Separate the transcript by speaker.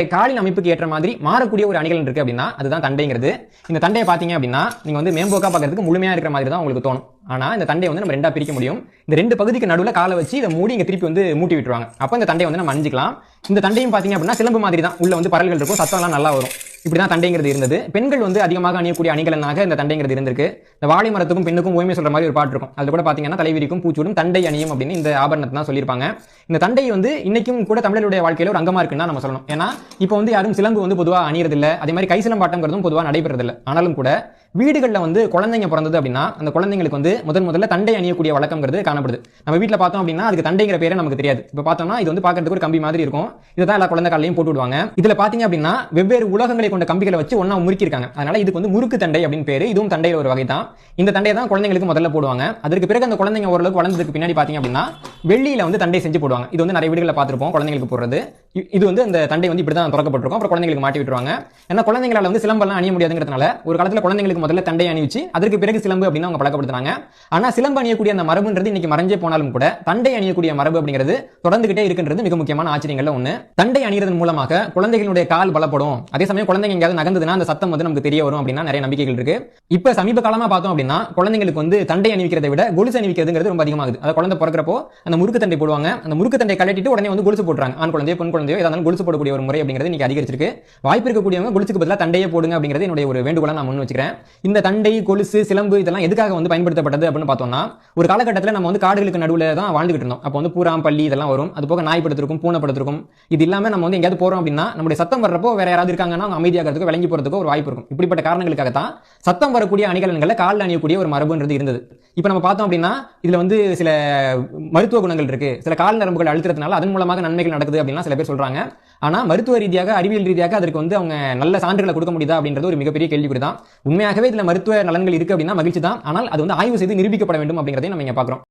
Speaker 1: காலின் அமைப்புக்கு ஏற்ற மாதிரி மாறக்கூடிய ஒரு அணிகள் இருக்கு அப்படின்னா அதுதான் தண்டைங்கிறது. இந்த தண்டையை பாத்தீங்க அப்படின்னா நீங்க வந்து மேம்போக்கா பார்க்கறதுக்கு முழுமையா இருக்கிற மாதிரி தான் உங்களுக்கு தோணும். ஆனா இந்த தண்டையை வந்து நம்ம ரெண்டா பிரிக்க முடியும். இந்த ரெண்டு பகுதிக்கு நடுவுல காலை வச்சு இதை மூடி இங்க திருப்பி வந்து மூட்டி விட்டுருவாங்க. அப்ப இந்த தண்டையை வந்து நம்ம அணிஞ்சிக்கலாம். இந்த தண்டையும் பாத்தீங்க அப்படின்னா சிலம்பு மாதிரி தான், உள்ள வந்து பரல்கள் இருக்கும், சத்தம் எல்லாம் நல்லா வரும். இப்படிதான் தண்டைங்கிறது இருந்தது. பெண்கள் வந்து அதிகமாக அணியக்கூடிய அணிகலனாக இந்த தண்டைங்கிறது இருந்திருக்கு. இந்த வாழை மரத்துக்கும் பெண்ணுக்கும் ஓய்மை சொல்ற மாதிரி ஒரு பாட்டு இருக்கும். அது கூட பாத்தீங்கன்னா தலைவிரிக்கும் பூச்சூடும் தண்டை அணியும் அப்படின்னு இந்த ஆபரணத்தை தான் சொல்லியிருப்பாங்க. இந்த தண்டை வந்து இன்னைக்கும் கூட தமிழருடைய வாழ்க்கையில ஒரு அங்கமா இருக்குன்னு நம்ம சொல்லணும். ஏன்னா இப்போ வந்து யாரும் சிலம்பு வந்து பொதுவா அணியறது இல்ல, அதே மாதிரி கை சிலம்பாட்டம்ங்கிறதும் பொதுவா நடைபெறது இல்ல. ஆனாலும் கூட வீடுகளில் வந்து குழந்தைங்க பிறந்தது அப்படின்னா அந்த குழந்தைங்களுக்கு வந்து முதல்ல தண்டை அணியக்கூடிய வழக்கம்ங்கிறது காணப்படுது. நம்ம வீட்டில் பார்த்தோம் அப்படின்னா அதுக்கு தண்டைங்கிற பேரே நமக்கு தெரியாது. இப்போ பார்த்தோம்னா இது வந்து பார்க்கறதுக்கு ஒரு கம்பி மாதிரி இருக்கும். இதுதான் எல்லா குழந்தை காலையும் போட்டு விடுவாங்க. இதுல பாத்தீங்க அப்படின்னா வெவ்வேறு உலகங்களை கொண்ட கம்பிகளை வச்சு ஒன்னா முறுக்கிருக்காங்க. அதனால இதுக்கு வந்து முறுக்கு தண்டை அப்படின்னு பேரு. இதுவும் தண்டையில ஒரு வகை தான். இந்த தண்டையை தான் குழந்தைங்களுக்கு முதல்ல போடுவாங்க. அதற்கு பிறகு அந்த குழந்தைங்க ஓரளவுக்கு வளர்ந்ததுக்கு பின்னாடி பாத்தீங்க அப்படின்னா வெள்ளியில வந்து தண்டை செஞ்சு போடுவாங்க. இது வந்து நிறைய வீடுகளில் பார்த்திருப்போம் குழந்தைங்களுக்கு போடுறது. இது வந்து அந்த தண்டை வந்து இப்படி தான் திறக்கப்பட்டிருக்கும். அப்புறம் குழந்தைங்களுக்கு மாட்டி விட்டுருவாங்க. ஏன்னா குழந்தைங்களால வந்து சிலம்பெல்லாம் அணிய முடியாதுங்கிறதுனால ஒரு காலத்துல குழந்தைங்களுக்கு முதல்ல தண்டை அணிவிச்சு அதற்கு பிறகு சிலம்பு அப்படின்னு அவங்க பழக்கப்படுத்துறாங்க. ஆனா சிலம்பு அணியக்கூடிய அந்த மரபுன்றது இன்னைக்கு மறைஞ்சே போனாலும் கூட தண்டை அணியக்கூடிய மரபு அப்படிங்கிறது தொடர்ந்துகிட்டே இருக்கின்றது மிக முக்கியமான ஆச்சரியங்கள்ல ஒண்ணு. தண்டை அணியதன் மூலமாக குழந்தைகளுடைய கால் பலப்படும். அதே சமயம் குழந்தைங்க எங்கேயாவது நகர்ந்ததுன்னா அந்த சத்தம் வந்து நமக்கு தெரிய வரும் அப்படின்னா நிறைய நம்பிக்கைகள் இருக்கு. இப்ப சமீப காலமா பார்த்தோம் அப்படின்னா குழந்தைங்களுக்கு வந்து தண்டை அணிவிக்கிறதை விட கொலுசு அணிவிக்கிறதுங்கிறது ரொம்ப அதிகமாகுது. அதாவது குழந்தை பிறக்கிறப்போ அந்த முறுக்கு தண்டை போடுவாங்க. அந்த முறுக்கு தண்டை கழட்டிட்டு உடனே வந்து கொலுசு போடுறாங்க. ஆண் குழந்தையோ பெண் குழந்தையோ ஏதாவது கொலுசு போடக்கூடிய ஒரு முறை அப்படிங்கிறது இன்னைக்கு அதிகரிச்சிருக்கு. வாய்ப்பு இருக்கக்கூடியவங்க கொலுசுக்கு பதிலாக தண்டையே போடுங்க அப்படிங்கிறது என்னுடைய ஒரு வேண்டுகோளா நான் முன் வச்சுக்கிறேன். இந்த தண்டை, கொலுசு, சிலம்பு இதெல்லாம் எதுக்காக வந்து பயன்படுத்தப்பட்டது அப்படின்னு பார்த்தோம்னா ஒரு காலகட்டத்தில் நம்ம வந்து காடுகளுக்கு நடுவில் தான் வாழ்ந்துகிட்டு இருந்தோம். அப்போ வந்து பூராம், பள்ளி இதெல்லாம் வரும். அது போக நாய் படுத்திருக்கும், பூனை படுத்திருக்கும். இது இல்லாம நம்ம வந்து எங்கேயாவது போறோம் அப்படின்னா நம்முடைய சத்தம் வர்றப்போ வேற யாராவது இருக்காங்கன்னா அவங்க அமைதியாகிறதுக்கு விளங்கி போறதுக்கு ஒரு வாய்ப்பு இருக்கும். இப்படிப்பட்ட காரணங்களுக்காக தான் சத்தம் வரக்கூடிய அணிகலன்களை காலில் அணியக்கூடிய ஒரு மரபுன்றது இருந்தது. இப்போ நம்ம பார்த்தோம் அப்படின்னா இதுல வந்து சில மருத்துவ குணங்கள் இருக்கு. சில கால் நரம்புகள் அழுத்துறதுனால அதன் மூலமாக நன்மைகள் நடக்குது அப்படின்னா சில பேர் சொல்றாங்க. ஆனா மருத்துவ ரீதியாக, அறிவியல் ரீதியாக அதற்கு வந்து அவங்க நல்ல சான்றுகளை கொடுக்க முடியுதா அப்படின்றது ஒரு மிகப்பெரிய கேள்விக்குறி தான். உண்மையாகவே இதுல மருத்துவ நலன்கள் இருக்கு அப்படின்னா மகிழ்ச்சி தான். ஆனால் அது வந்து ஆய்வு செய்து நிரூபிக்கப்பட வேண்டும் அப்படிங்கறதை நம்ம இங்க பாக்குறோம்.